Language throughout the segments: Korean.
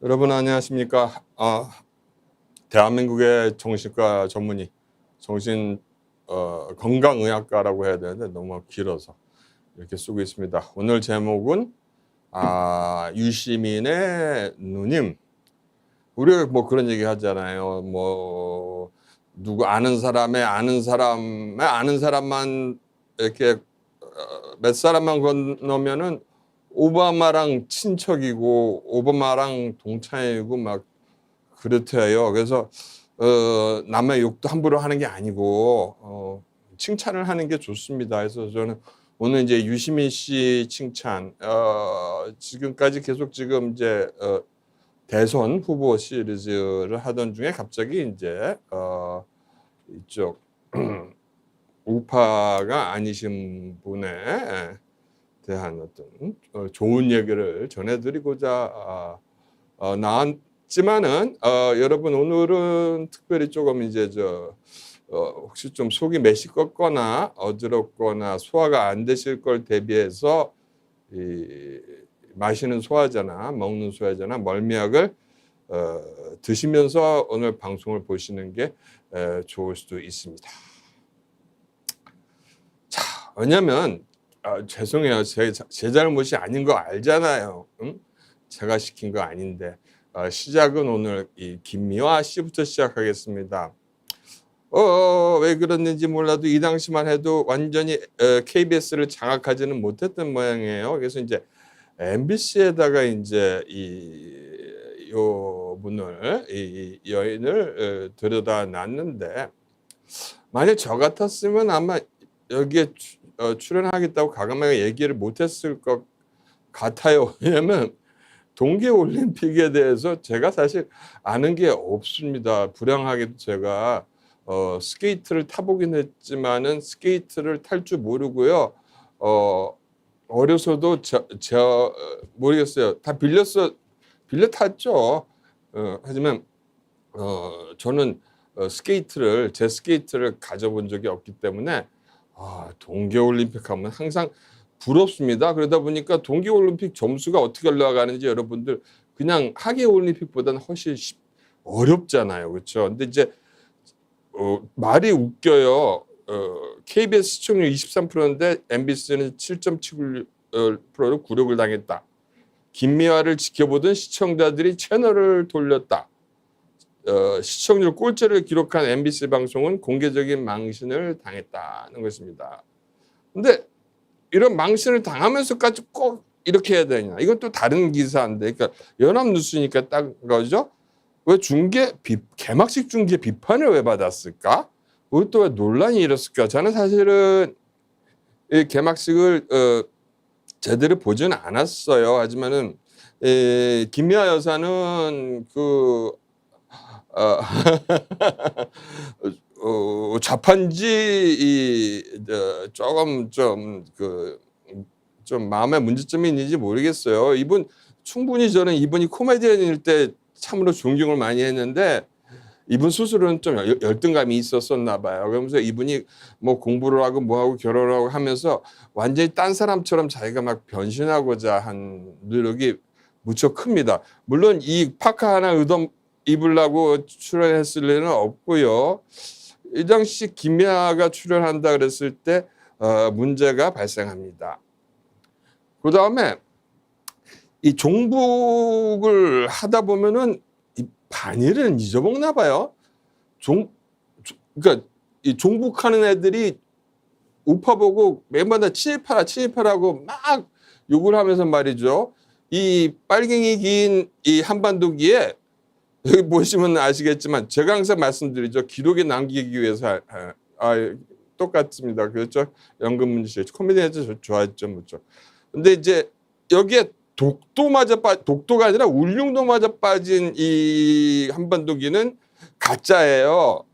여러분 안녕하십니까? 대한민국의 정신과 전문의, 정신 건강의학과라고 해야 되는데 너무 길어서 이렇게 쓰고 있습니다. 오늘 제목은 유시민의 누님. 우리가 뭐 그런 얘기 하잖아요. 뭐 누구 아는 사람만 이렇게 몇 사람만 건너면은 오바마랑 친척이고 오바마랑 동창이고 막 그렇대요. 그래서 남의 욕도 함부로 하는 게 아니고 칭찬을 하는 게 좋습니다. 그래서 저는 오늘 이제 유시민 씨 칭찬, 지금까지 계속 지금 이제 대선 후보 시리즈를 하던 중에 갑자기 이제 이쪽 우파가 아니신 분에 대한 어떤 좋은 얘기를 전해드리고자 나왔지만은 여러분 오늘은 특별히 조금 이제 혹시 좀 속이 메시껍거나 어지럽거나 소화가 안 되실 걸 대비해서 마시는 소화제나 먹는 소화제나 멀미약을 드시면서 오늘 방송을 보시는 게 좋을 수도 있습니다. 자, 왜냐면 죄송해요. 제 잘못이 아닌 거 알잖아요. 응? 제가 시킨 거 아닌데. 시작은 오늘 이 김미화 씨부터 시작하겠습니다. 왜 그랬는지 몰라도 이 당시만 해도 완전히 KBS를 장악하지는 못했던 모양이에요. 그래서 이제 MBC에다가 이제 요 분을 이 여인을 들여다 놨는데, 만약 저 같았으면 아마 여기에 출연하겠다고 과감하게 얘기를 못했을 것 같아요. 왜냐면 동계올림픽에 대해서 제가 사실 아는 게 없습니다. 불행하게도 제가 스케이트를 타보긴 했지만은 스케이트를 탈 줄 모르고요. 어려서도 모르겠어요. 다 빌려 탔죠. 하지만 저는 제 스케이트를 가져본 적이 없기 때문에 동계올림픽 하면 항상 부럽습니다. 그러다 보니까 동계올림픽 점수가 어떻게 올라가는지 여러분들 그냥 하계올림픽보다는 훨씬 어렵잖아요. 그렇죠? 근데 이제 말이 웃겨요. KBS 시청률 23%인데 MBC는 7.7%로 굴욕을 당했다. 김미화를 지켜보던 시청자들이 채널을 돌렸다. 시청률 꼴찌를 기록한 MBC 방송은 공개적인 망신을 당했다는 것입니다. 근데 이런 망신을 당하면서까지 꼭 이렇게 해야 되냐? 이건 또 다른 기사인데, 그러니까 연합뉴스니까 딱 거죠. 왜 개막식 중계 비판을 왜 받았을까? 그것도 왜 논란이 일었을까? 저는 사실은 이 개막식을 제대로 보지는 않았어요. 하지만은 김미아 여사는 좌판지 조금 좀 마음에 문제점이 있는지 모르겠어요. 충분히 저는 이분이 코미디언일 때 참으로 존경을 많이 했는데 이분 스스로는 좀 열등감이 있었었나 봐요. 그러면서 이분이 뭐 공부를 하고 뭐하고 결혼을 하고 하면서 완전히 딴 사람처럼 자기가 막 변신하고자 한 노력이 무척 큽니다. 물론 이 파카 하나 입으려고 출연했을 일은 없고요. 이 당시 김미아가 출연한다 그랬을 때 문제가 발생합니다. 그 다음에 이 종북을 하다 보면은 이 반일은 잊어먹나 봐요. 그러니까 이 종북하는 애들이 우파 보고 매번다 친일파라고 막 욕을 하면서 말이죠. 이 빨갱이 긴 이 한반도기에 여기 보시면 아시겠지만 제가 항상 말씀드리죠. 기록에 남기기 위해서 똑같습니다. 그렇죠? 연금문제 씨 코미디에서 좋아했죠, 뭐죠. 근데 이제 여기에 독도가 아니라 울릉도 맞아 빠진 이 한반도기는 가짜예요.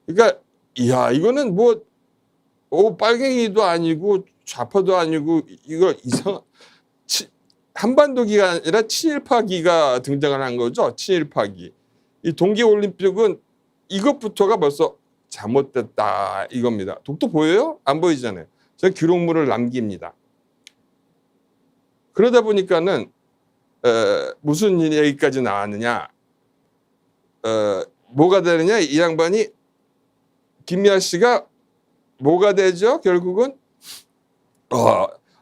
그러니까 이거는 빨갱이도 아니고 좌파도 아니고 이거 한반도기가 아니라 친일파기가 등장을 한 거죠. 친일파기. 이 동계올림픽은 이것부터가 벌써 잘못됐다 이겁니다. 독도 보여요? 안 보이잖아요. 제가 기록물을 남깁니다. 그러다 보니까는 무슨 얘기까지 나왔느냐? 뭐가 되느냐? 이 양반이 김미화 씨가 뭐가 되죠? 결국은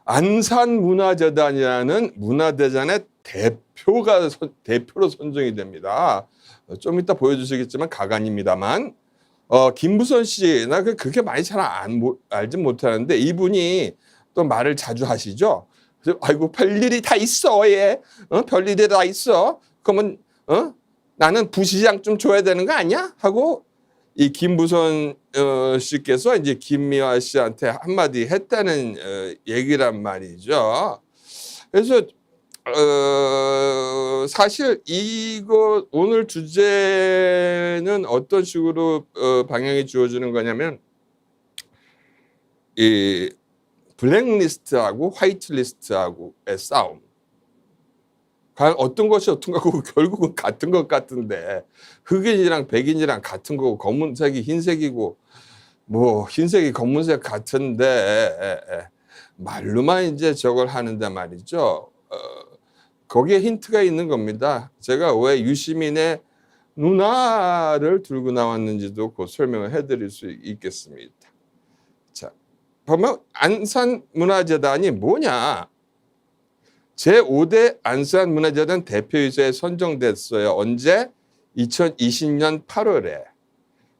안산문화재단이라는 문화대전의 대표로 선정이 됩니다. 좀 이따 보여주시겠지만 가관입니다만 김부선 씨, 나 그렇게 많이 잘 알지 못하는데 이분이 또 말을 자주 하시죠. 그래서 아이고 별일이 다 있어 얘. 별일이 다 있어. 그러면 나는 부시장 좀 줘야 되는 거 아니야? 하고 이 김부선 씨께서 이제 김미화 씨한테 한마디 했다는 얘기란 말이죠. 그래서 사실 이거 오늘 주제는 어떤 식으로 방향이 주어지는 거냐면 이 블랙리스트하고 화이트리스트하고의 싸움. 과연 어떤 것이 어떤 거고 결국은 같은 것 같은데 흑인이랑 백인이랑 같은 거고 검은색이 흰색이고 뭐 흰색이 검은색 같은데 말로만 이제 저걸 하는데 말이죠. 거기에 힌트가 있는 겁니다. 제가 왜 유시민의 누나를 들고 나왔는지도 곧 설명을 해드릴 수 있겠습니다. 자, 보면 안산문화재단이 뭐냐? 제5대 안산문화재단 대표이사에 선정됐어요. 언제? 2020년 8월에.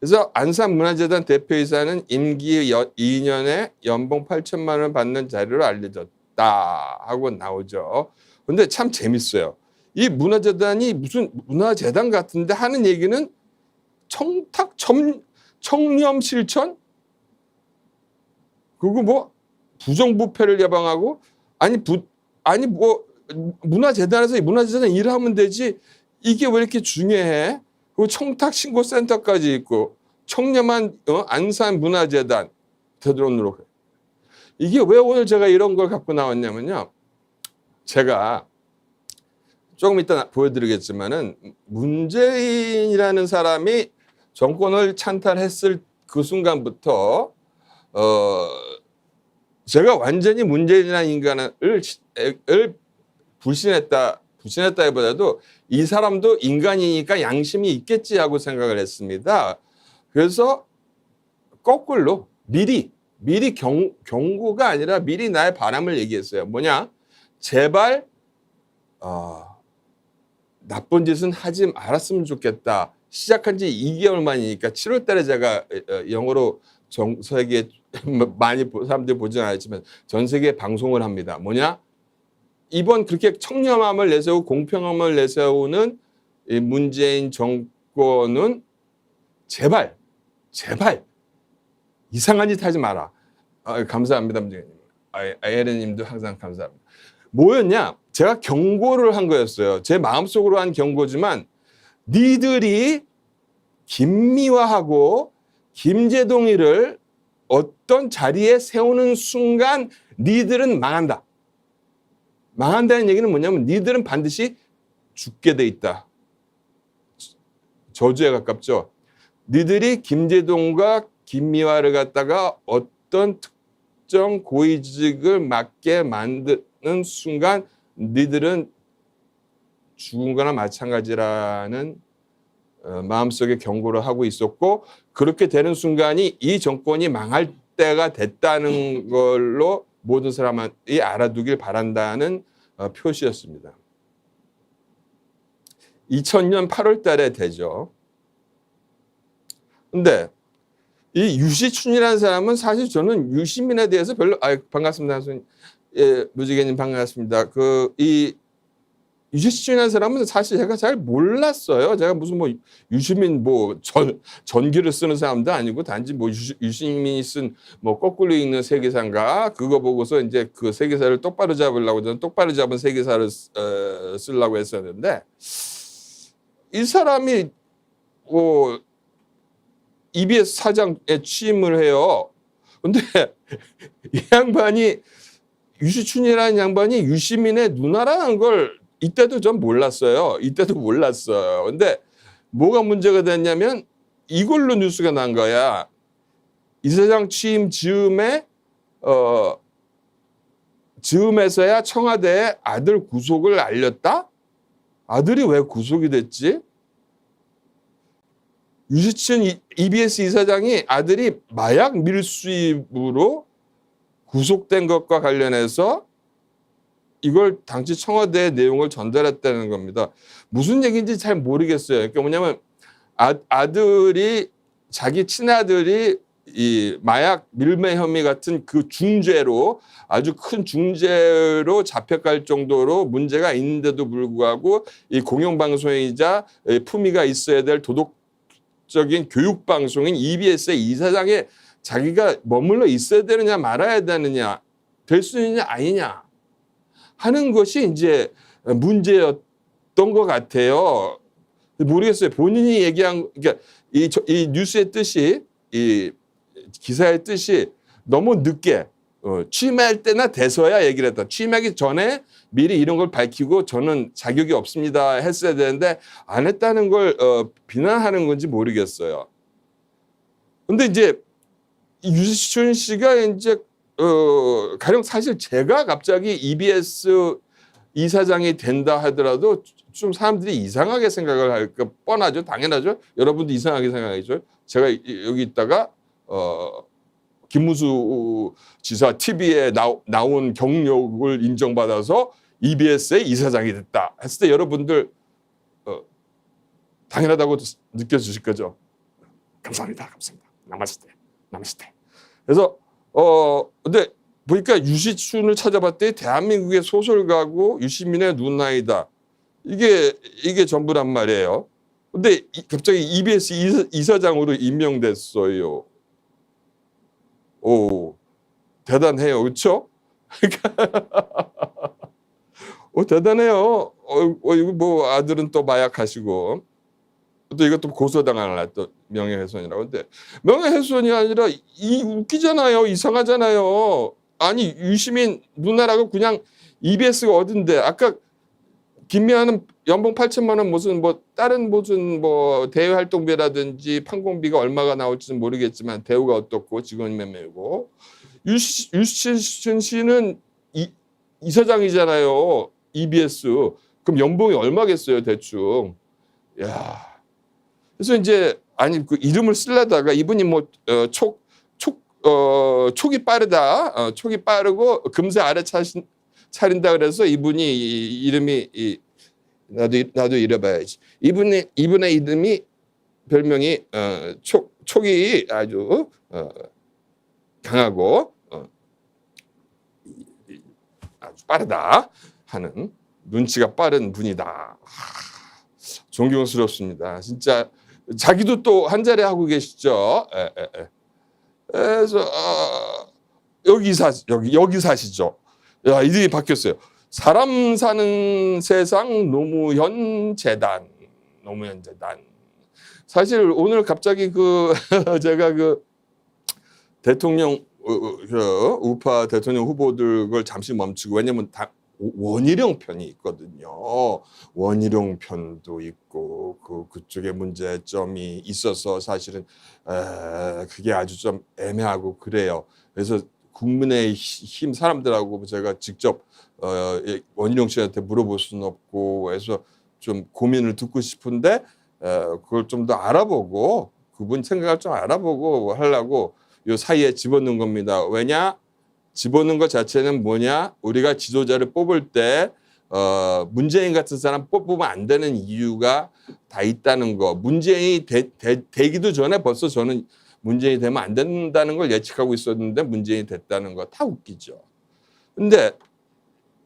그래서 안산문화재단 대표이사는 임기 2년에 연봉 8천만 원 받는 자료로 알려졌다 하고 나오죠. 근데 참 재밌어요. 이 문화재단이 무슨 문화재단 같은데 하는 얘기는 청렴 실천? 그리고 뭐 부정부패를 예방하고 아니 뭐 문화재단에서 문화재단 일을 하면 되지 이게 왜 이렇게 중요해? 그리고 청탁신고센터까지 있고 청렴한 안산문화재단 되도록 이게 왜 오늘 제가 이런 걸 갖고 나왔냐면요. 제가 조금 이따 보여드리겠지만은 문재인이라는 사람이 정권을 찬탈했을 그 순간부터 제가 완전히 문재인이라는 인간을 불신했다기보다도 이 사람도 인간이니까 양심이 있겠지 하고 생각을 했습니다. 그래서 거꾸로 미리 경고가 아니라 미리 나의 바람을 얘기했어요. 뭐냐? 제발 나쁜 짓은 하지 말았으면 좋겠다. 시작한 지 2개월 만이니까 7월 달에 제가 영어로 전 세계 많이 사람들이 보지는 않았지만 전 세계에 방송을 합니다. 뭐냐? 이번 그렇게 청렴함을 내세우고 공평함을 내세우는 이 문재인 정권은 제발 이상한 짓 하지 마라. 감사합니다, 문재인님. 아예레님도 항상 감사합니다. 뭐였냐? 제가 경고를 한 거였어요. 제 마음속으로 한 경고지만 니들이 김미화하고 김재동이를 어떤 자리에 세우는 순간 니들은 망한다. 망한다는 얘기는 뭐냐면 니들은 반드시 죽게 돼 있다. 저주에 가깝죠. 니들이 김재동과 김미화를 갖다가 어떤 특정 고위직을 맡게 만드는 순간 니들은 죽은 거나 마찬가지라는 마음속에 경고를 하고 있었고 그렇게 되는 순간이 이 정권이 망할 때가 됐다는 걸로 모든 사람이 알아두길 바란다는 표시였습니다. 2000년 8월 달에 되죠. 근데 이 유시춘이라는 사람은 사실 저는 유시민에 대해서 별로 반갑습니다. 예, 무지개님 반갑습니다. 이 유시춘이라는 사람은 사실 제가 잘 몰랐어요. 제가 무슨 뭐 유시민 뭐 전기를 쓰는 사람도 아니고 단지 뭐 유시민이 쓴 뭐 거꾸로 읽는 세계사인가 그거 보고서 이제 그 세계사를 똑바로 잡으려고 저는 똑바로 잡은 세계사를 쓰려고 했었는데 이 사람이 뭐 EBS 사장에 취임을 해요. 근데 이 양반이 유시춘이라는 양반이 유시민의 누나라는 걸 이때도 전 몰랐어요. 근데 뭐가 문제가 됐냐면 이걸로 뉴스가 난 거야. 이 사장 취임 즈음에서야 청와대에 아들 구속을 알렸다? 아들이 왜 구속이 됐지? 유시춘 EBS 이사장이 아들이 마약 밀수입으로 구속된 것과 관련해서 이걸 당시 청와대의 내용을 전달했다는 겁니다. 무슨 얘기인지 잘 모르겠어요. 그러니까 뭐냐면 아들이 자기 친아들이 이 마약 밀매 혐의 같은 그 중죄로 아주 큰 중죄로 잡혀갈 정도로 문제가 있는데도 불구하고 이 공영방송이자 품위가 있어야 될 도덕적인 교육방송인 EBS의 이사장에 자기가 머물러 있어야 되느냐 말아야 되느냐 될 수 있느냐 아니냐 하는 것이 이제 문제였던 것 같아요. 모르겠어요. 본인이 얘기한 그러니까 이 뉴스의 뜻이 이 기사의 뜻이 너무 늦게 취임할 때나 돼서야 얘기를 했다. 취임하기 전에 미리 이런 걸 밝히고 저는 자격이 없습니다 했어야 되는데 안 했다는 걸 비난하는 건지 모르겠어요. 근데 이제 유시춘 씨가 이제 가령 사실 제가 갑자기 EBS 이사장이 된다 하더라도 좀 사람들이 이상하게 생각을 할까 뻔하죠. 당연하죠. 여러분도 이상하게 생각하죠. 제가 여기 있다가 김문수 지사 TV에 나온 경력을 인정받아서 EBS의 이사장이 됐다 했을 때 여러분들 당연하다고 느껴지실 거죠. 감사합니다. 감사합니다. 나마스테. 그래서 근데 보니까 유시춘을 찾아봤더니 대한민국의 소설가고 유시민의 누나이다. 이게 전부란 말이에요. 근데 갑자기 EBS 이사장으로 임명됐어요. 오, 대단해요. 그렇죠? 대단해요. 이거 뭐 아들은 또 마약하시고 또 이것도 고소당하나 또 명예훼손이라고. 근데 명예훼손이 아니라 웃기잖아요. 이상하잖아요. 아니 유시민 누나라고 그냥 EBS가 어딘데 아까 김미아는 연봉 8천만 원 무슨 뭐 다른 무슨 뭐 대외 활동비라든지 판공비가 얼마가 나올지는 모르겠지만 대우가 어떻고 직원 몇 명이고 유시춘 씨는 이사장이잖아요. EBS. 그럼 연봉이 얼마겠어요 대충. 야. 그래서 이제 아니 그 이름을 쓰려다가 이분이 뭐 촉이 빠르다. 촉이 빠르고 금세 아래 차린다 그래서 이분이 이름이 나도 잃어봐야지. 이분의 이름이 별명이 촉이 아주 강하고 아주 빠르다 하는 눈치가 빠른 분이다. 존경스럽습니다. 진짜 자기도 또 한 자리 하고 계시죠. 그래서 여기 사시죠. 야, 이름이 바뀌었어요. 사람 사는 세상 노무현 재단. 사실 오늘 갑자기 제가 대통령 우파 대통령 후보들 걸 잠시 멈추고 왜냐면 원희룡 편이 있거든요. 원희룡 편도 있고 그쪽에 문제점이 있어서 사실은 그게 아주 좀 애매하고 그래요. 그래서 국민의힘 사람들하고 제가 직접 원희룡 씨한테 물어볼 수는 없고 해서 좀 고민을 듣고 싶은데 그걸 좀 더 알아보고 그분 생각을 좀 알아보고 하려고 요 사이에 집어넣은 겁니다. 왜냐? 집어넣은 것 자체는 뭐냐? 우리가 지도자를 뽑을 때 문재인 같은 사람 뽑으면 안 되는 이유가 다 있다는 거. 문재인이 되기도 전에 벌써 저는 문재인이 되면 안 된다는 걸 예측하고 있었는데 문재인이 됐다는 거 다 웃기죠. 근데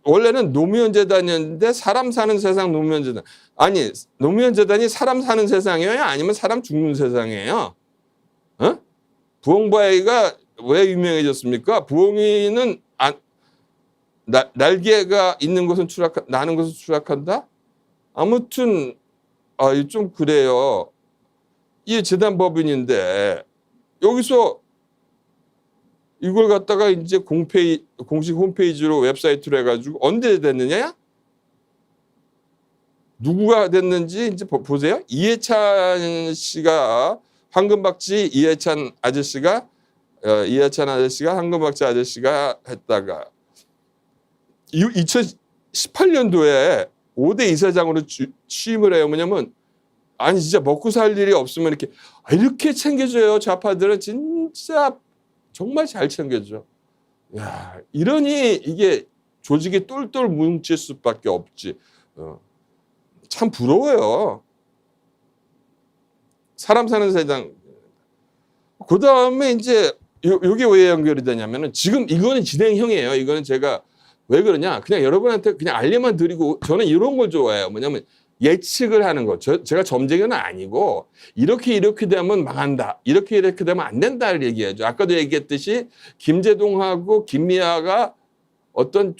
원래는 노무현 재단이었는데 사람 사는 세상 노무현 재단. 아니 노무현 재단이 사람 사는 세상이에요? 아니면 사람 죽는 세상이에요? 부엉바이가 왜 유명해졌습니까? 부엉이는 날개가 있는 것은 나는 것은 추락한다? 아무튼 좀 그래요. 이게 재단법인인데 여기서 이걸 갖다가 이제 공식 홈페이지로 웹사이트로 해가지고 언제 됐느냐? 누구가 됐는지 이제 보세요. 이해찬 씨가 황금박쥐 이해찬 아저씨가 황금박쥐 아저씨가 했다가 2018년도에 5대 이사장으로 취임을 해요. 뭐냐면 아니 진짜 먹고 살 일이 없으면 이렇게 챙겨줘요. 좌파들은 진짜 정말 잘 챙겨줘. 야, 이러니 이게 조직이 똘똘 뭉칠 수밖에 없지. 참 부러워요. 사람 사는 세상. 그 다음에 이제 요게 왜 연결이 되냐면은 지금 이거는 진행형이에요. 이거는 제가 왜 그러냐. 그냥 여러분한테 그냥 알려만 드리고 저는 이런 걸 좋아해요. 뭐냐면 예측을 하는 거. 제가 점쟁이는 아니고 이렇게 되면 망한다. 이렇게 되면 안 된다를 얘기하죠. 아까도 얘기했듯이 김제동하고 김미아가 어떤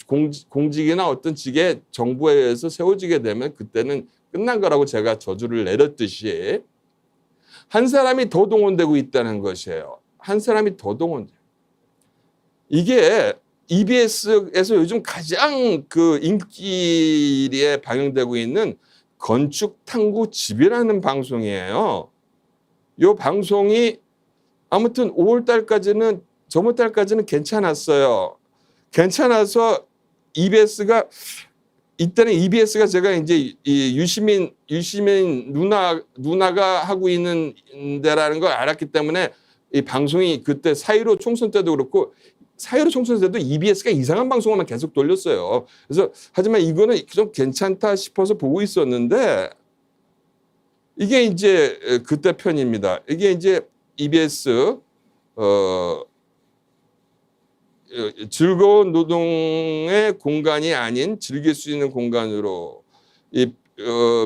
공직이나 어떤 직에 정부에 의해서 세워지게 되면 그때는 끝난 거라고 제가 저주를 내렸듯이 한 사람이 더 동원되고 있다는 것이에요. 한 사람이 더 동원돼요. 이게 EBS에서 요즘 가장 그 인기에 방영되고 있는 건축 탐구 집이라는 방송이에요. 이 방송이 아무튼 5월 달까지는 저번 달까지는 괜찮았어요. 괜찮아서 EBS가 이때는 EBS가 제가 이제 이 유시민 누나가 하고 있는 데라는 걸 알았기 때문에 이 방송이 그때 4.15 총선 때도 그렇고 4.15 총선 때도 EBS가 이상한 방송만 계속 돌렸어요. 그래서 하지만 이거는 좀 괜찮다 싶어서 보고 있었는데 이게 이제 그때 편입니다. 이게 이제 EBS 즐거운 노동의 공간이 아닌 즐길 수 있는 공간으로 이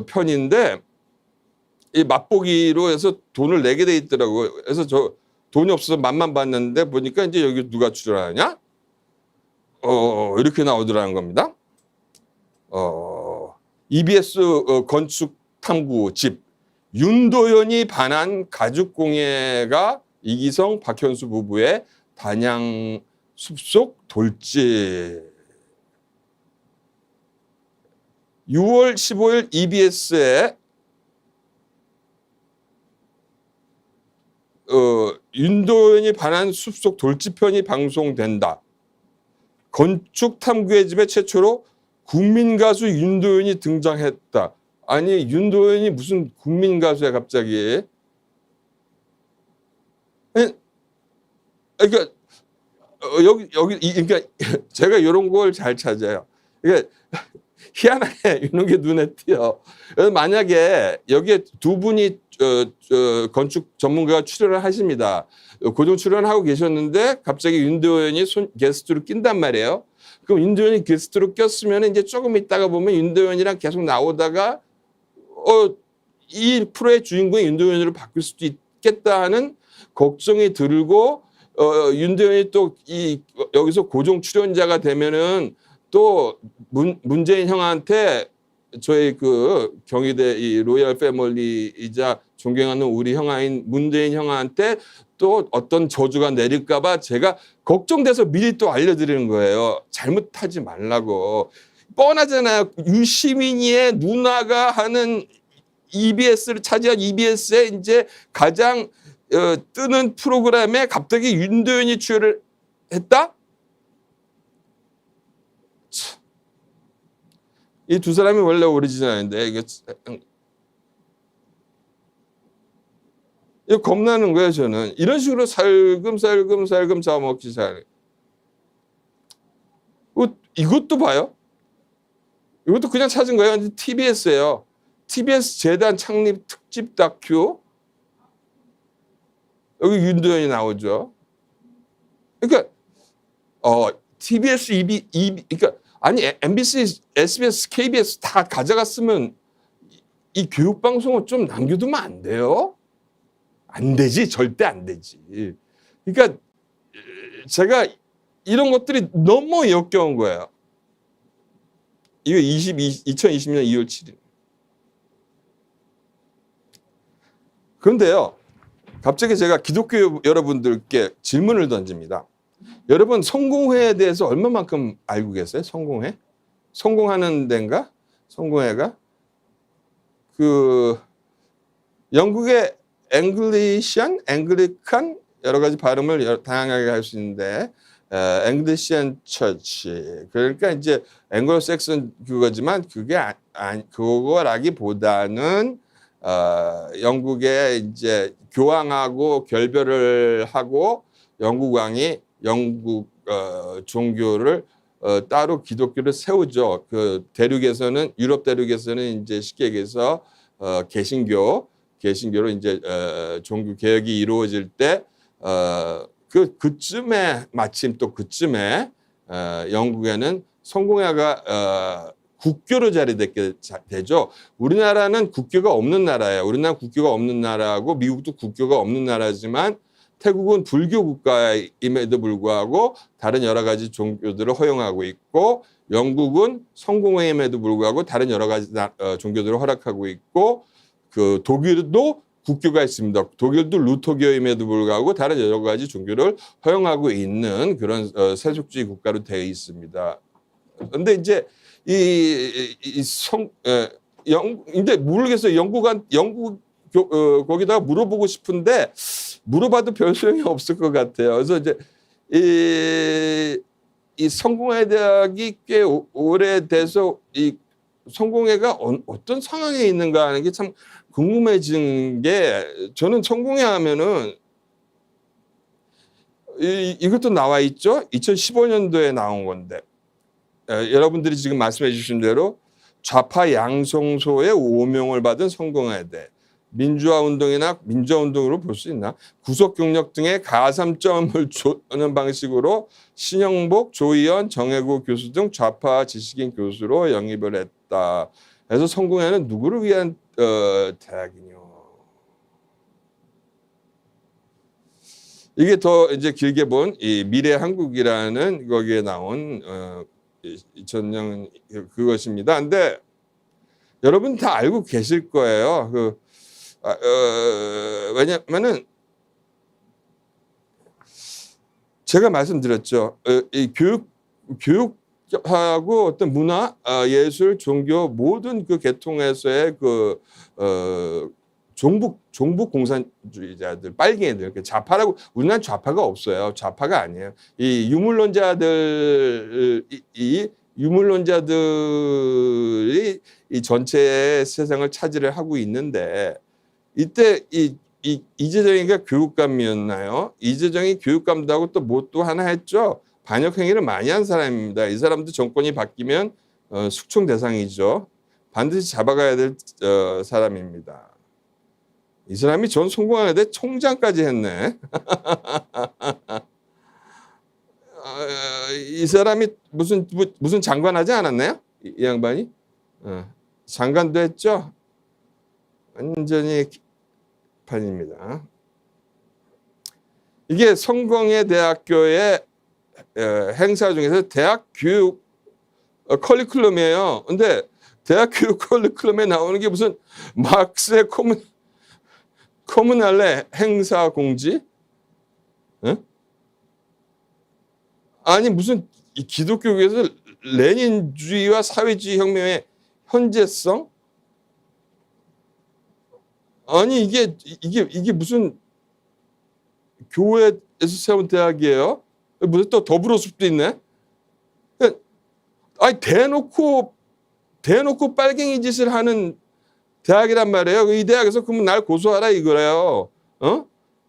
편인데 이 맛보기로 해서 돈을 내게 돼 있더라고요. 그래서 저 돈이 없어서 맛만 봤는데 보니까 이제 여기 누가 출연하냐? 이렇게 나오더라는 겁니다. EBS 건축 탐구 집 윤도현이 반한 가죽공예가 이기성 박현수 부부의 단양 숲속 돌집. 6월 15일 EBS에 윤도현이 반한 숲속 돌집편이 방송된다. 건축 탐구의 집에 최초로 국민 가수 윤도현이 등장했다. 아니 윤도현이 무슨 국민 가수야 갑자기? 그러니까 여기 그러니까 제가 이런 걸 잘 찾아요. 이게 희한하게 이런 게 눈에 띄어. 그래서 만약에 여기에 두 분이 건축 전문가가 출연을 하십니다. 고정 출연하고 계셨는데 갑자기 윤도현이 게스트로 낀단 말이에요. 그럼 윤도현이 게스트로 꼈으면 이제 조금 있다가 보면 윤도현이랑 계속 나오다가 이 프로의 주인공이 윤도현으로 바뀔 수도 있겠다 하는 걱정이 들고 윤도현이 또 여기서 고정 출연자가 되면은 또 문재인 형한테 저희 그 경희대 이 로얄 패밀리이자 존경하는 우리 형아인 문재인 형한테 또 어떤 저주가 내릴까봐 제가 걱정돼서 미리 또 알려드리는 거예요. 잘못하지 말라고. 뻔하잖아요. 유시민이의 누나가 하는 EBS를 차지한 EBS에 이제 가장 뜨는 프로그램에 갑자기 윤도현이 출연을 했다? 이 두 사람이 원래 오리지널인데 이거 겁나는 거예요. 저는 이런 식으로 살금 잡아먹기 잘. 이것도 봐요. 이것도 그냥 찾은 거예요. TBS예요. TBS 재단 창립 특집 다큐. 여기 윤도현이 나오죠. 그러니까 TBS, 그러니까 아니 MBC, SBS, KBS 다 가져갔으면 이 교육 방송을 좀 남겨두면 안 돼요? 안 되지, 절대 안 되지. 그러니까 제가 이런 것들이 너무 역겨운 거예요. 이거 2020년 2월 7일. 그런데요, 갑자기 제가 기독교 여러분들께 질문을 던집니다. 여러분 성공회에 대해서 얼마만큼 알고 계세요? 성공회? 성공하는 데인가? 성공회가? 그 영국의 앵글리칸 여러 가지 발음을 다양하게 할 수 있는데 앵글리시안 처치. 그러니까 이제 앵글로색슨 그거지만 그게 그거라기보다는 영국에 이제 교황하고 결별을 하고 영국 왕이 영국 종교를 따로 기독교를 세우죠. 그 대륙에서는 유럽 대륙에서는 이제 쉽게 얘기해서 개신교로 이제 종교 개혁이 이루어질 때 그쯤에 마침 또 그쯤에 영국에는 성공회가 국교로 자리되게 되죠. 우리나라는 국교가 없는 나라예요. 우리나라 국교가 없는 나라고 미국도 국교가 없는 나라지만 태국은 불교 국가임에도 불구하고 다른 여러 가지 종교들을 허용하고 있고 영국은 성공회임에도 불구하고 다른 여러 가지 종교들을 허락하고 있고 그 독일도 국교가 있습니다. 독일도 루터교임에도 불구하고 다른 여러 가지 종교를 허용하고 있는 그런 세속주의 국가로 되어 있습니다. 그런데 이제 근데 모르겠어요. 영국 거기다가 물어보고 싶은데 물어봐도 별 소용이 없을 것 같아요. 그래서 이제 이 성공회 대학이 꽤 오래돼서 이 성공회가 어떤 상황에 있는가 하는 게 참 궁금해진 게 저는 성공회 하면은 이것도 나와 있죠. 2015년도에 나온 건데 여러분들이 지금 말씀해 주신 대로 좌파 양성소의 오명을 받은 성공회대 민주화운동으로 볼 수 있나? 구속 경력 등의 가산점을 주는 방식으로 신영복, 조희연, 정혜구 교수 등 좌파 지식인 교수로 영입을 했다. 그래서 성공회는 누구를 위한 대학이뇨? 이게 더 이제 길게 본 이 미래 한국이라는 거기에 나온 2000년 그것입니다. 근데 여러분 다 알고 계실 거예요. 왜냐면은 제가 말씀드렸죠. 이 교육하고 어떤 문화, 예술, 종교 모든 그 계통에서의 종북 공산주의자들, 빨갱이들, 좌파라고 우리나라 좌파가 없어요. 좌파가 아니에요. 이 유물론자들이 이 전체 세상을 차지를 하고 있는데 이때 이재정이가 교육감이었나요? 이재정이 교육감도 하고 또 하나 했죠. 반역 행위를 많이 한 사람입니다. 이 사람도 정권이 바뀌면 숙청 대상이죠. 반드시 잡아가야 될 사람입니다. 이 사람이 전 성공회대 총장까지 했네. 이 사람이 무슨 장관 하지 않았나요? 이 양반이? 장관도 했죠. 완전히 판입니다. 이게 성공회 대학교의 행사 중에서 대학 교육 커리큘럼이에요. 근데 대학 교육 커리큘럼에 나오는 게 무슨 막스의 커뮤날레 행사 공지? 아니 무슨 기독교에서 레닌주의와 사회주의 혁명의 현재성? 아니 이게 무슨 교회에서 세운 대학이에요? 무슨 또 더불어숲도 있네? 아니 대놓고 빨갱이 짓을 하는 대학이란 말이에요. 이 대학에서 그러면 날 고소하라 이거래요.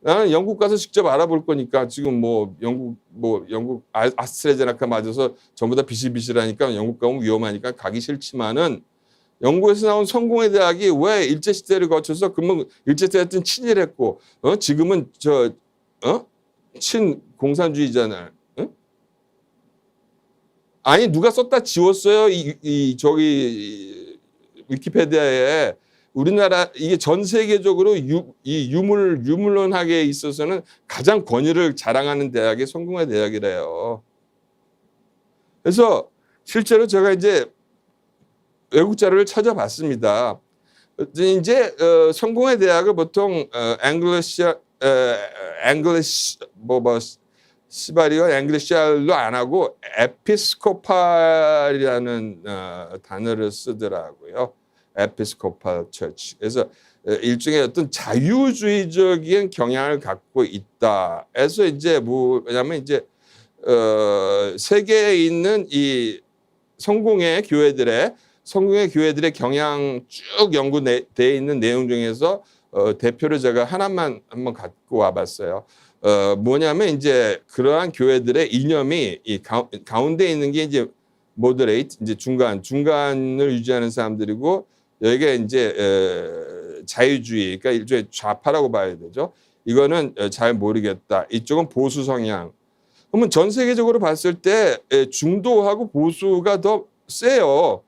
나는 영국 가서 직접 알아볼 거니까 지금 영국 아스트라제네카 맞아서 전부 다 비실비실하니까 영국 가면 위험하니까 가기 싫지만은 영국에서 나온 성공회 대학이 왜 일제시대를 거쳐서 그러면 일제시대 때는 친일했고 지금은 친공산주의잖아요. 아니 누가 썼다 지웠어요. 저기 위키페디아에 우리나라 이게 전 세계적으로 유물론학에 있어서는 가장 권위를 자랑하는 대학이 성공회 대학이래요. 그래서 실제로 제가 이제 외국 자료를 찾아봤습니다. 이제 성공회 대학을 보통 앵글리시알로 안 하고 에피스코팔이라는 단어를 쓰더라고요. 에피스코팔 처치. 그래서 일종의 어떤 자유주의적인 경향을 갖고 있다. 그래서 이제 왜냐하면 이제 세계에 있는 이 성공의 교회들의 경향 쭉 연구되어 있는 내용 중에서 대표를 제가 하나만 한번 갖고 와봤어요. 뭐냐면 이제 그러한 교회들의 이념이 이 가운데 있는 게 이제 모더레이트, 이제 중간을 유지하는 사람들이고, 여기가 이제 자유주의, 그러니까 일종의 좌파라고 봐야 되죠. 이거는 잘 모르겠다. 이쪽은 보수 성향. 그러면 전 세계적으로 봤을 때 중도하고 보수가 더 세요.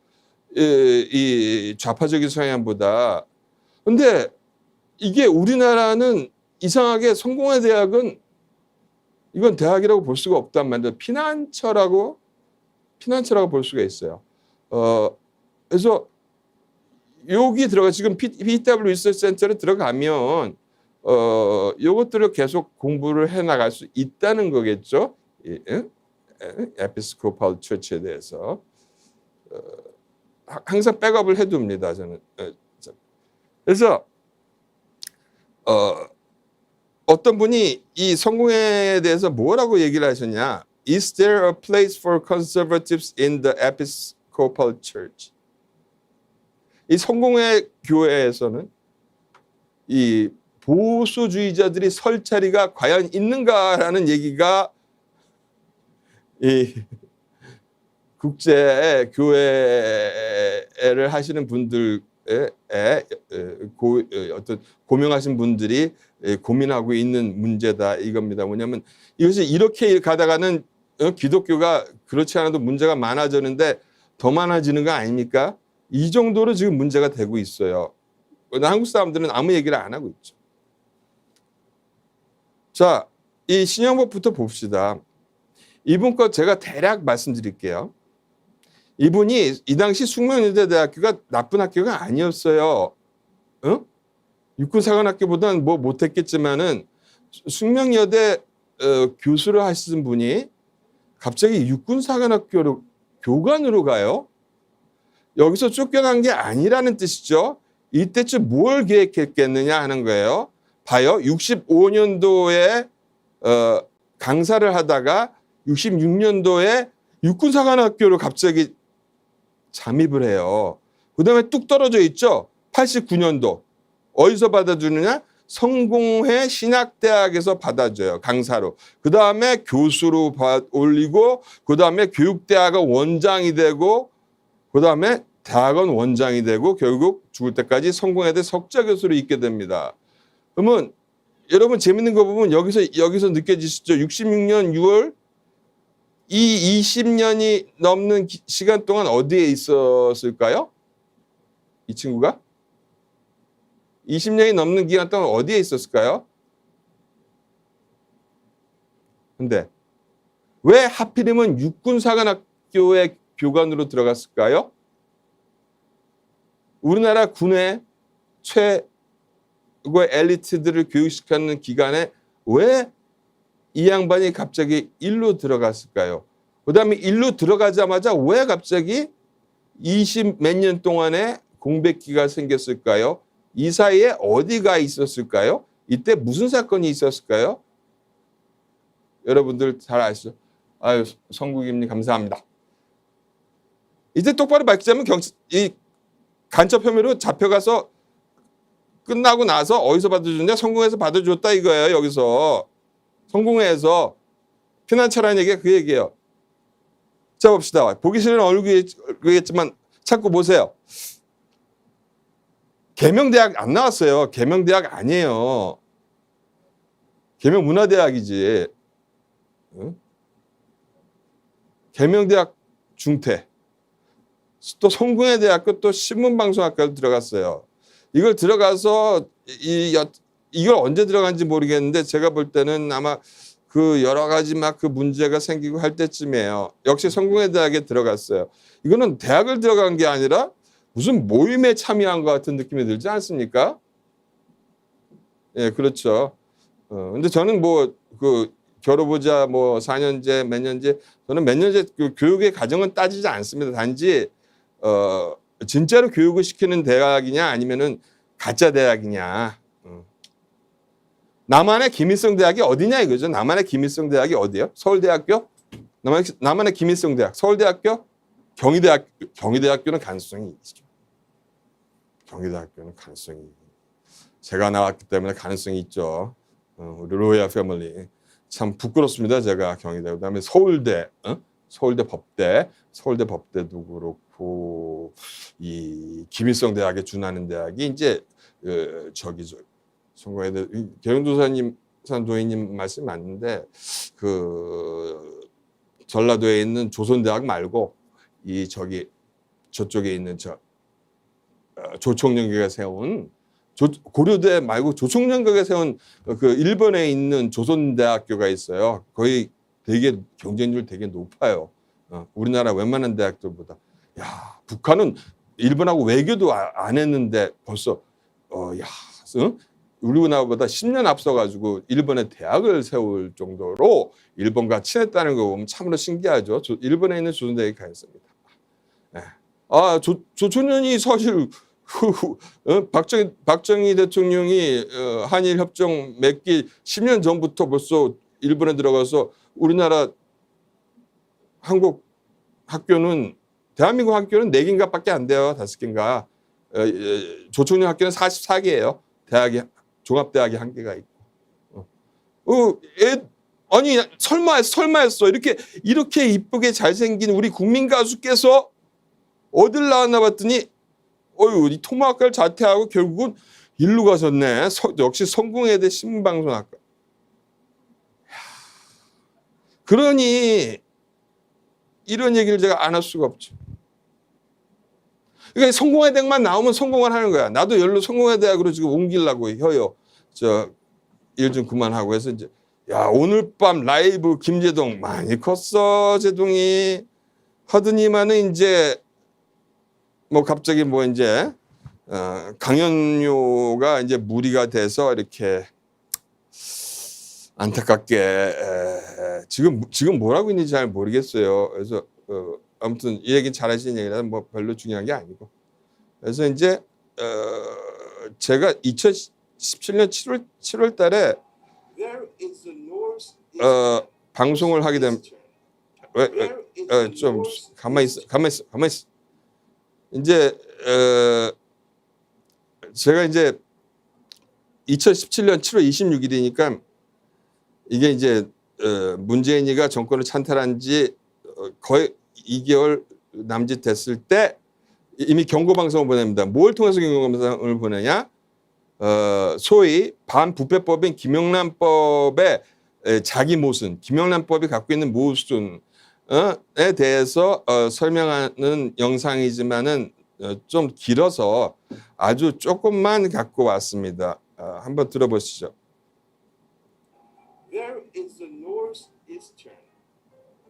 이 좌파적인 성향보다. 근데 이게 우리나라는 이상하게 성공회 대학은 이건 대학이라고 볼 수가 없단 말이에요. 피난처라고 볼 수가 있어요. 그래서 여기 들어가 지금 PW 리서치 센터에 들어가면 요것들을 계속 공부를 해 나갈 수 있다는 거겠죠. 에피스코팔 처치에 대해서 항상 백업을 해둡니다. 저는. 그래서 어떤 분이 이 성공회에 대해서 뭐라고 얘기를 하셨냐? Is there a place for conservatives in the Episcopal Church? 이 성공회 교회에서는 이 보수주의자들이 설 자리가 과연 있는가라는 얘기가 이 국제 교회를 하시는 분들의 어떤 고명하신 분들이 고민하고 있는 문제다 이겁니다. 뭐냐면 이것이 이렇게 가다가는 기독교가 그렇지 않아도 문제가 많아졌는데 더 많아지는 거 아닙니까? 이 정도로 지금 문제가 되고 있어요. 한국 사람들은 아무 얘기를 안 하고 있죠. 자, 이 신영복부터 봅시다. 이분 거 제가 대략 말씀드릴게요. 이분이 이 당시 숙명여대대학교가 나쁜 학교가 아니었어요. 육군사관학교보다는 뭐 못했겠지만은 숙명여대 교수를 하시는 분이 갑자기 육군사관학교로 교관으로 가요. 여기서 쫓겨난 게 아니라는 뜻이죠. 이때쯤 뭘 계획했겠느냐 하는 거예요. 봐요. 65년도에 강사를 하다가 66년도에 육군사관학교로 갑자기 잠입을 해요. 그 다음에 뚝 떨어져 있죠. 89년도. 어디서 받아주느냐? 성공회 신학대학에서 받아줘요. 강사로. 그 다음에 교수로 올리고, 그 다음에 교육대학원 원장이 되고, 그 다음에 대학원 원장이 되고, 결국 죽을 때까지 성공회대 석좌 교수로 있게 됩니다. 그러면 여러분 재밌는 거 보면 여기서 느껴지시죠? 66년 6월 이 20년이 넘는 시간 동안 어디에 있었을까요? 이 친구가? 20년이 넘는 기간 동안 어디에 있었을까요? 근데 왜 하필이면 육군사관학교에 교관으로 들어갔을까요? 우리나라 군의 최고의 엘리트들을 교육시키는 기간에 왜 이 양반이 갑자기 일로 들어갔을까요? 그 다음에 일로 들어가자마자 왜 갑자기 20 몇 년 동안의 공백기가 생겼을까요? 이 사이에 어디가 있었을까요? 이때 무슨 사건이 있었을까요? 여러분들 잘 아시죠? 아유, 성국임님 감사합니다. 이때 똑바로 밝히자면 이 간첩 혐의로 잡혀가서 끝나고 나서 어디서 받아줬냐? 성공회에서 받아줬다 이거예요. 여기서. 성공회에서 피난처라는 얘기가 그 얘기예요. 자 봅시다. 보기 싫은 얼굴이겠지만 자꾸 보세요. 계명대학 안 나왔어요. 계명대학 아니에요. 계명문화대학이지. 응? 계명대학 중퇴. 또 성공회대학교 또 신문방송학과로 들어갔어요. 이걸 들어가서 이걸 언제 들어간지 모르겠는데 제가 볼 때는 아마 그 여러 가지 막 그 문제가 생기고 할 때쯤이에요. 역시 성공회대학에 들어갔어요. 이거는 대학을 들어간 게 아니라 무슨 모임에 참여한 것 같은 느낌이 들지 않습니까? 예, 그렇죠. 근데 저는 뭐 그 겨뤄보자 뭐 4년제 몇 년제 저는 몇 년제 그 교육의 과정은 따지지 않습니다. 단지 진짜로 교육을 시키는 대학이냐 아니면은 가짜 대학이냐. 남한의 김일성 대학이 어디냐 이거죠. 남한의 김일성 대학이 어디요? 서울대학교? 남한의 김일성 대학, 서울대학교, 경희대학교는 가능성이 있죠. 경희대학교는 가능성이. 제가 나왔기 때문에 가능성이 있죠. 우리 로얄 패밀리. 참 부끄럽습니다. 제가 경희대. 그다음에 서울대, 서울대 법대도 그렇고 이 김일성 대학에 준하는 대학이 이제 송광해 계룡도사님 도의님 말씀 맞는데 그 전라도에 있는 조선대학 말고 이 저쪽에 있는 조총련교가 세운 고려대 말고 조총련교가 세운 그 일본에 있는 조선대학교가 있어요. 거의 되게 경쟁률 되게 높아요. 우리나라 웬만한 대학들보다. 야, 북한은 일본하고 외교도 안 했는데 벌써 우리나라보다 10년 앞서가지고 일본에 대학을 세울 정도로 일본과 친했다는 거 보면 참으로 신기하죠. 일본에 있는 조선대학에 가 있습니다. 네. 조총련이 사실 박정희 대통령이 한일 협정 맺기 10년 전부터 벌써 일본에 들어가서 우리나라 한국 학교는 대한민국 학교는 4개인가밖에 안 돼요. 5개인가. 조총련 학교는 44개예요. 대학이 종합대학이 1개가 있고. 아니 설마 했어. 이렇게 이쁘게 잘생긴 우리 국민 가수께서 어딜 나왔나 봤더니 이 토마학과를 자퇴하고 결국은 일로 가셨네. 역시 성공회대 신문방송학과. 그러니 이런 얘기를 제가 안 할 수가 없죠. 그러니까 성공회대만 나오면 성공을 하는 거야. 나도 열로 성공회대학으로 지금 옮기려고 해요. 일 좀 그만하고 해서 이제 오늘 밤 라이브 김제동 많이 컸어 제동이 하더니만은 이제 갑자기 이제 강연료가 이제 무리가 돼서 이렇게 안타깝게 지금 뭐라고 있는지 잘 모르겠어요. 그래서 아무튼 이 얘기는 잘하시는 얘기라서 별로 중요한 게 아니고. 그래서 이제 제가 2017년 7월 달에 방송을 하게 되면 좀 가만히 있어. 이제 제가 이제 2017년 7월 26일이니까 이게 이제 문재인이가 정권을 찬탈한 지 거의 2개월 남짓 됐을 때 이미 경고방송을 보냅니다. 뭘 통해서 경고방송을 보내냐? 소위 반부패법인 김영란법의 자기 모순, 김영란법이 갖고 있는 모순에 대해서 설명하는 영상이지만은 좀 길어서 아주 조금만 갖고 왔습니다. 한번 들어보시죠. There is a northeastern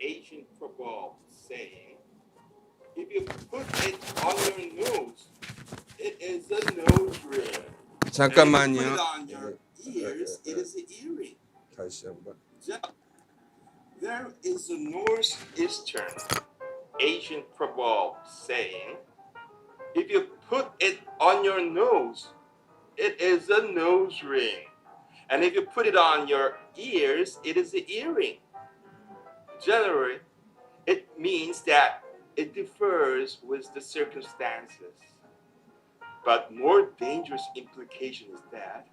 Asian proverb saying, if you put it on your nose, it is a nose ring. 잠깐만요. If you put it on your ears, it is an earring. 다시 한번. There is a northeastern Asian proverb saying, if you put it on your nose, it is a nose ring. And if you put it on your ears, it is an earring. Generally, it means that it differs with the circumstances. But more dangerous implication is that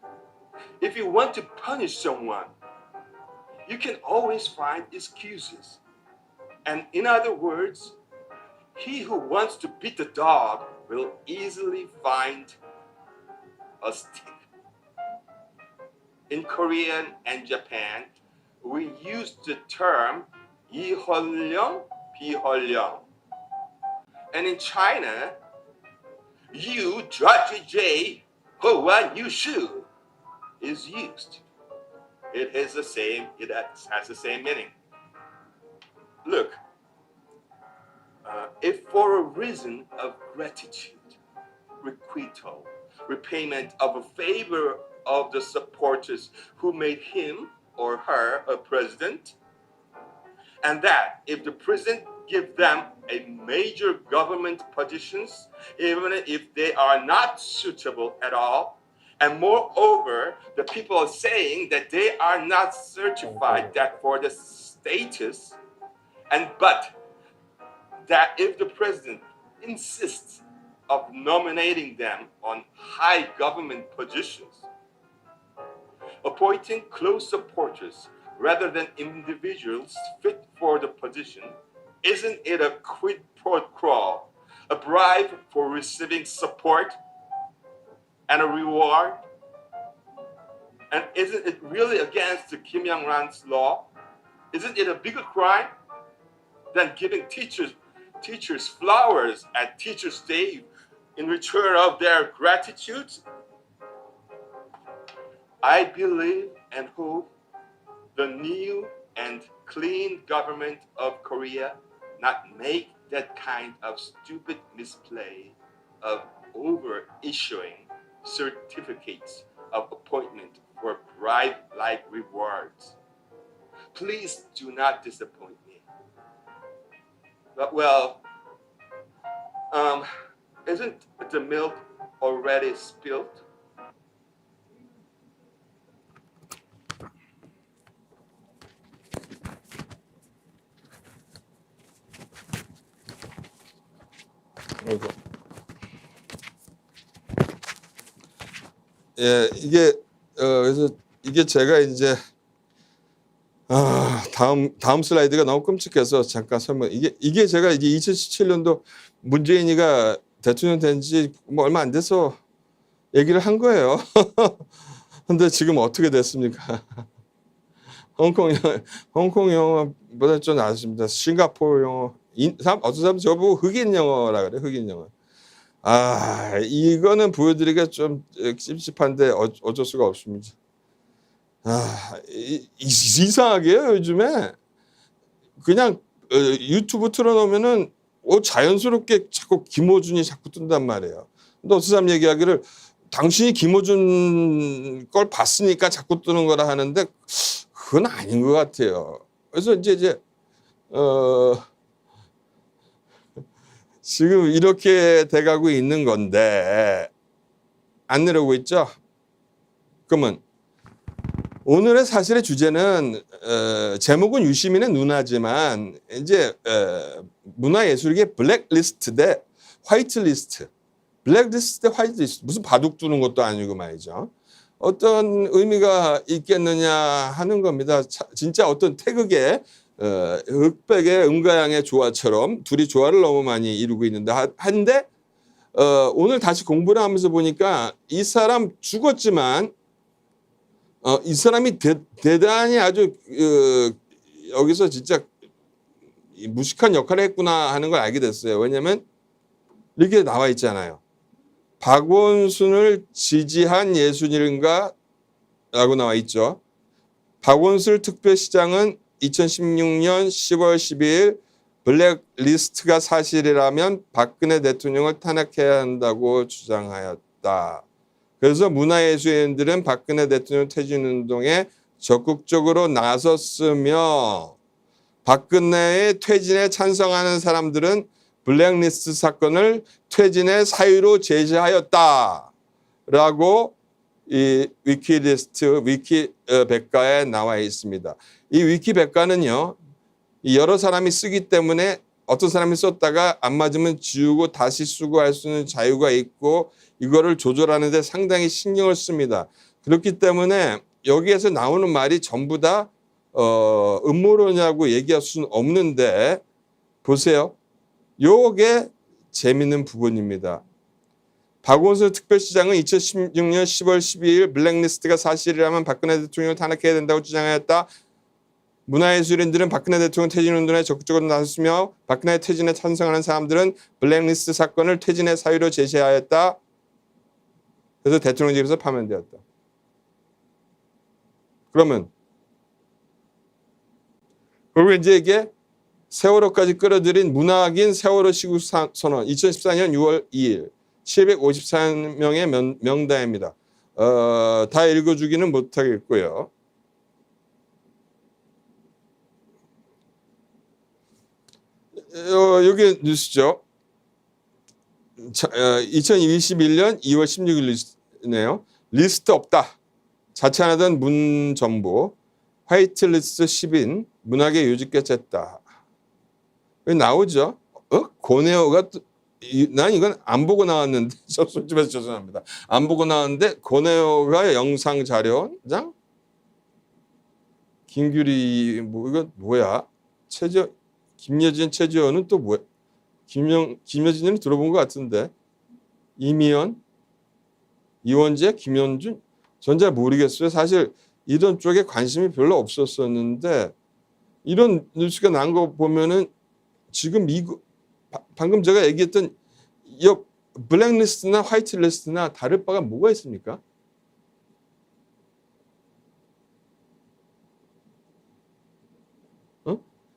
if you want to punish someone, you can always find excuses. And in other words, he who wants to beat the dog will easily find a stick. In Korean and Japan, we use the term 이헐령, 비헐령. And in China, you 좌지제 허완 유슈 is used. It has the same meaning. Look, if for a reason of gratitude, requital, repayment of a favor of the supporters who made him or her a president, and that if the president give them a major government positions, even if they are not suitable at all, and moreover, the people are saying that they are not certified that for the status, but that if the president insists of nominating them on high government positions, appointing close supporters rather than individuals fit for the position, isn't it a quid pro quo, a bribe for receiving support and a reward? And isn't it really against the Kim Young-ran's law? Isn't it a bigger crime than giving teachers flowers at Teachers' Day in return of their gratitude? I believe and hope the new and clean government of Korea not make that kind of stupid misplay of over issuing certificates of appointment for bribe-like rewards. Please do not disappoint me. But well, isn't the milk already spilled? 아이고. 예, 이게 그래서 이게 제가 이제 다음 슬라이드가 너무 끔찍해서 잠깐 설명. 이게 제가 이제 2017년도 문재인이가 대통령 된 지 뭐 얼마 안 돼서 얘기를 한 거예요. 근데 지금 어떻게 됐습니까? 홍콩 영어보다 좀 낫습니다. 싱가포르 영어. 어떤 사람 저보고 흑인 영어라 그래, 흑인 영어. 이거는 보여드리기가 좀 찝찝한데 어쩔 수가 없습니다. 이상하게요, 요즘에. 그냥 유튜브 틀어놓으면은 자연스럽게 자꾸 김어준이 자꾸 뜬단 말이에요. 근데 어떤 사람 얘기하기를 당신이 김어준 걸 봤으니까 자꾸 뜨는 거라 하는데 그건 아닌 것 같아요. 그래서 이제 지금 이렇게 돼가고 있는 건데 안 내려오고 있죠? 그러면 오늘의 사실의 주제는 제목은 유시민의 누나지만 이제 문화예술계 블랙리스트 대 화이트리스트. 블랙리스트 대 화이트리스트. 무슨 바둑 두는 것도 아니고 말이죠. 어떤 의미가 있겠느냐 하는 겁니다. 진짜 어떤 태극의 흑백의 음가양의 조화처럼 둘이 조화를 너무 많이 이루고 있는데 한데 오늘 다시 공부를 하면서 보니까 이 사람 죽었지만 이 사람이 대단히 아주 여기서 진짜 무식한 역할을 했구나 하는 걸 알게 됐어요. 왜냐하면 이렇게 나와 있잖아요. 박원순을 지지한 예술인가 라고 나와 있죠. 박원순 특별시장은 2016년 10월 12일 블랙리스트가 사실이라면 박근혜 대통령을 탄핵해야 한다고 주장하였다. 그래서 문화예술인들은 박근혜 대통령 퇴진운동에 적극적으로 나섰으며 박근혜의 퇴진에 찬성하는 사람들은 블랙리스트 사건을 퇴진의 사유로 제시하였다. 라고 이 위키 백과에 나와 있습니다. 이 위키 백과는요, 여러 사람이 쓰기 때문에 어떤 사람이 썼다가 안 맞으면 지우고 다시 쓰고 할 수 있는 자유가 있고 이거를 조절하는 데 상당히 신경을 씁니다. 그렇기 때문에 여기에서 나오는 말이 전부 다 음모론이라고 얘기할 수는 없는데 보세요. 요게 재밌는 부분입니다. 박원순 특별시장은 2016년 10월 12일 블랙리스트가 사실이라면 박근혜 대통령을 탄핵해야 된다고 주장하였다. 문화예술인들은 박근혜 대통령 퇴진운동에 적극적으로 나섰으며 박근혜 퇴진에 찬성하는 사람들은 블랙리스트 사건을 퇴진의 사유로 제시하였다. 그래서 대통령직에서 파면되었다. 그러면 그리고 이제 이게 세월호까지 끌어들인 문학인 세월호 시국선언 2014년 6월 2일 754명의 명단입니다. 다 읽어주기는 못하겠고요. 여기 뉴스죠. 2021년 2월 16일 리스트네요. 리스트 없다. 자찬하던 문 정부 화이트리스트 10인 문학의 요직게 쨌다. 왜 나오죠? 고네오가 난 이건 안 보고 나왔는데 솔직해서 죄송합니다. 안 보고 나왔는데 고네오가 영상 자료장 김규리 뭐 이거 뭐야? 김여진 최지원은 또 뭐야? 김여진은 들어본 것 같은데 이미연, 이원재, 김현준 전 잘 모르겠어요. 사실 이런 쪽에 관심이 별로 없었었는데 이런 뉴스가 난 거 보면은 지금 방금 제가 얘기했던 이 블랙리스트나 화이트리스트나 다를 바가 뭐가 있습니까?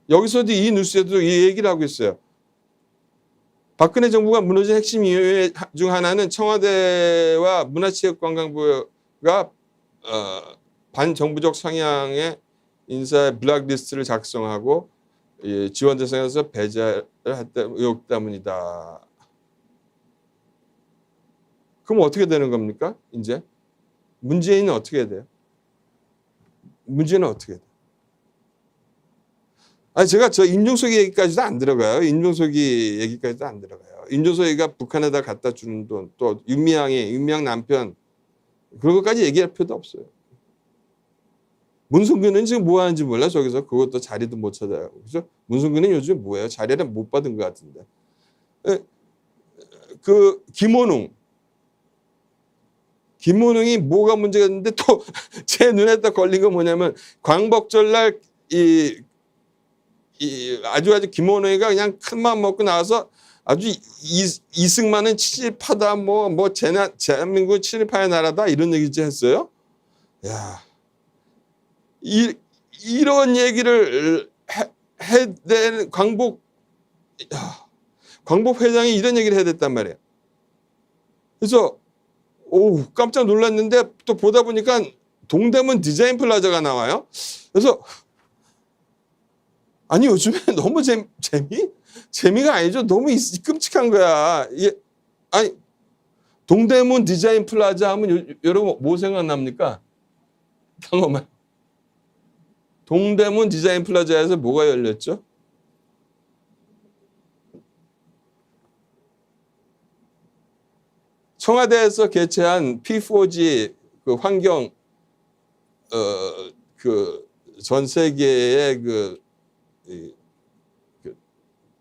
여기서도 이 뉴스에도 이 얘기를 하고 있어요. 박근혜 정부가 무너진 핵심 이유 중 하나는 청와대와 문화체육관광부가 반정부적 성향의 인사의 블랙리스트를 작성하고 지원 대상에서 배제를 했다 의혹 때문이다. 그럼 어떻게 되는 겁니까? 이제 문재인은 어떻게 돼요? 문재인은 어떻게 돼요? 아니 제가 저 임종석이 얘기까지도 안 들어가요. 임종석이 얘기까지도 안 들어가요. 임종석이가 북한에다 갖다 주는 돈, 또 윤미향 남편 그런 것까지 얘기할 필요도 없어요. 문승근은 지금 뭐 하는지 몰라. 저기서 그것도 자리도 못 찾아요. 그죠? 문승근은 요즘 뭐예요? 자리를 못 받은 것 같은데. 그 김원웅이 뭐가 문제가 있는데 또 제 눈에 딱 걸린 건 뭐냐면 광복절날 아주 김원웅이가 그냥 큰 마음 먹고 나와서 아주 이승만은 친일파다 뭐 대한민국 친일파의 나라다 이런 얘기지 했어요. 야, 이런 얘기를 해댄 광복 회장이 이런 얘기를 해야 됐단 말이에요. 그래서 오 깜짝 놀랐는데 또 보다 보니까 동대문 디자인 플라자가 나와요. 그래서 아니 요즘에 너무 재미가 아니죠. 너무 끔찍한 거야. 이게 아니 동대문 디자인 플라자 하면 여러분 뭐 생각납니까? 잠깐만. 동대문 디자인 플라자에서 뭐가 열렸죠? 청와대에서 개최한 P4G 그 환경 그 전 세계의 그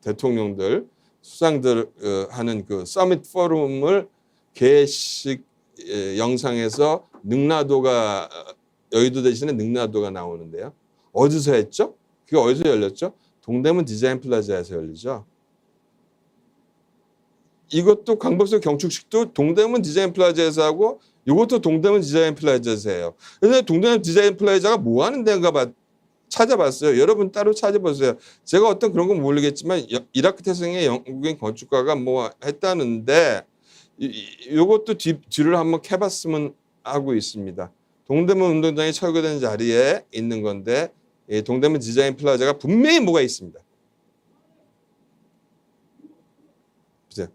대통령들 수상들 하는 그 서밋 포럼을 개식 영상에서 능라도가 여의도 대신에 능라도가 나오는데요. 어디서 했죠? 그게 어디서 열렸죠? 동대문 디자인 플라자에서 열리죠. 이것도 광복절 경축식도 동대문 디자인 플라자에서 하고 이것도 동대문 디자인 플라자에서 해요. 그런데 동대문 디자인 플라자가 뭐 하는 데인가 찾아봤어요. 여러분 따로 찾아보세요. 제가 어떤 그런 건 모르겠지만 이라크 태생의 영국인 건축가가 뭐 했다는데 이것도 뒤를 한번 캐봤으면 하고 있습니다. 동대문 운동장이 철거된 자리에 있는 건데 동대문 디자인 플라자가 분명히 뭐가 있습니다. 보세요.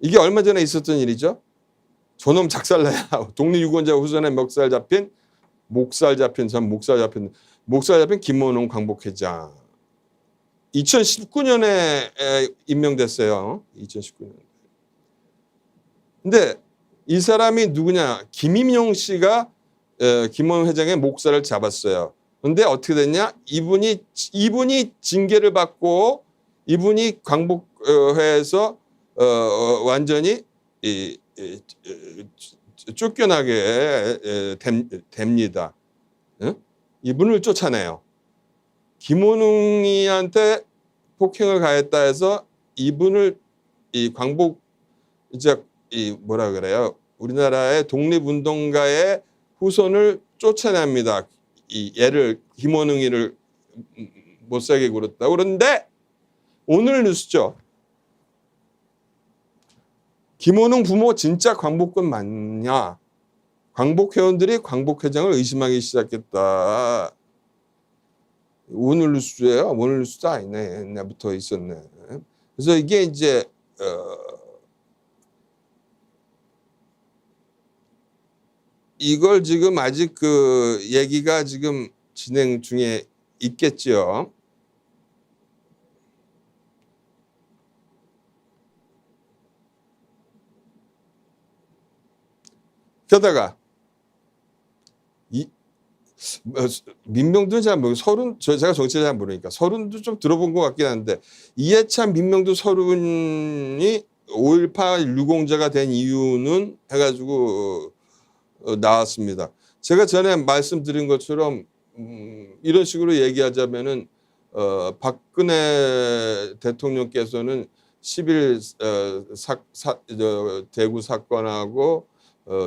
이게 얼마 전에 있었던 일이죠. 저놈 작살나야 독립유권자 후손의 목살 잡힌 김원웅 광복회장 2019년에 임명됐어요. 2019년. 근데 이 사람이 누구냐? 김임용 씨가 김원웅 회장의 목살을 잡았어요. 근데 어떻게 됐냐? 이분이 징계를 받고 이분이 광복회에서 완전히 쫓겨나게 됩니다. 이분을 쫓아내요. 김원웅이한테 폭행을 가했다 해서 이분을 광복 이제 뭐라 그래요? 우리나라의 독립운동가의 후손을 쫓아냅니다. 얘를 김원웅이를 못살게 굴었다. 그런데 오늘 뉴스죠. 김원웅 부모 진짜 광복군 맞냐? 광복회원들이 광복회장을 의심하기 시작했다. 오늘 뉴스예요. 오늘 뉴스도 아니네. 옛날부터 있었네. 그래서 이게 이제 이걸 지금 아직 그 얘기가 지금 진행 중에 있겠죠. 게다가 민명도 잘 모르고 서른 제가 정치를 잘 모르니까 서른도 좀 들어본 것 같긴 한데 이해찬 민명도 서른이 5.18 유공자가 된 이유는 해가지고 나왔습니다. 제가 전에 말씀드린 것처럼 이런 식으로 얘기하자면은 박근혜 대통령께서는 10일 대구 사건하고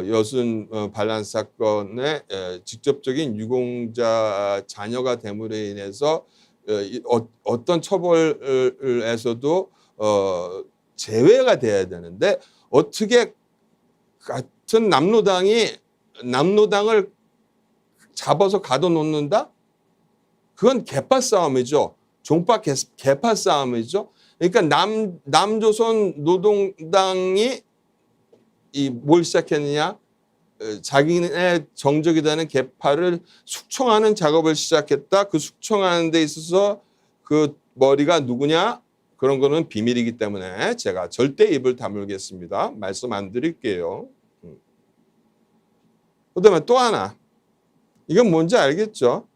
여순 반란 사건의 직접적인 유공자 자녀가 됨으로 인해서 어떤 처벌에서도 제외가 돼야 되는데 어떻게 같은 남로당을 잡아서 가둬놓는다? 그건 개파 싸움이죠. 종파 개파 싸움이죠. 그러니까 남조선 노동당이 뭘 시작했느냐? 자기네 정적이 되는 개파를 숙청하는 작업을 시작했다. 그 숙청하는 데 있어서 그 머리가 누구냐? 그런 거는 비밀이기 때문에 제가 절대 입을 다물겠습니다. 말씀 안 드릴게요. 그다음에 또 하나. 이건 뭔지 알겠죠?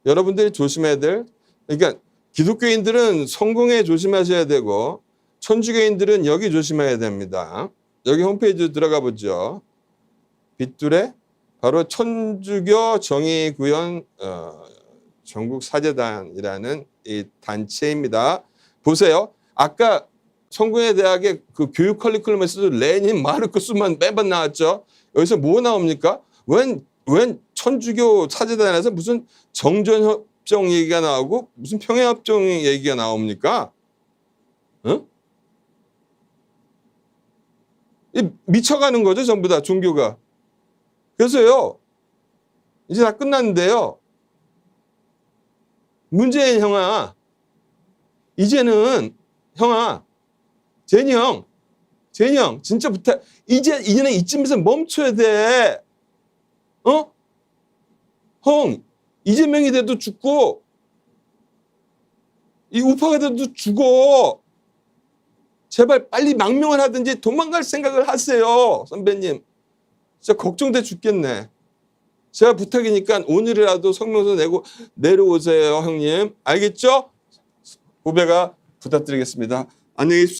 여러분들이 조심해야 될. 그러니까 기독교인들은 성공에 조심하셔야 되고 천주교인들은 여기 조심해야 됩니다. 여기 홈페이지 들어가 보죠. 빗둘에 바로 천주교 정의구현 전국사재단이라는 이 단체입니다. 보세요. 아까 성공회 대학의 그 교육 커리큘럼에서도 레닌, 마르크스만 매번 나왔죠. 여기서 뭐 나옵니까? 웬 천주교 사재단에서 무슨 정전협정 얘기가 나오고 무슨 평화협정 얘기가 나옵니까? 응? 미쳐가는 거죠, 전부 다 종교가. 그래서요, 이제 다 끝났는데요. 문재인 형아, 이제는 형아, 제니 형, 진짜 부탁. 이제는 이쯤에서 멈춰야 돼. 형, 이재명이 돼도 죽고, 이 우파가 돼도 죽어. 제발 빨리 망명을 하든지 도망갈 생각을 하세요, 선배님. 진짜 걱정돼 죽겠네. 제가 부탁이니까 오늘이라도 성명서 내고 내려오세요, 형님. 알겠죠? 후배가 부탁드리겠습니다. 안녕히 계십시오.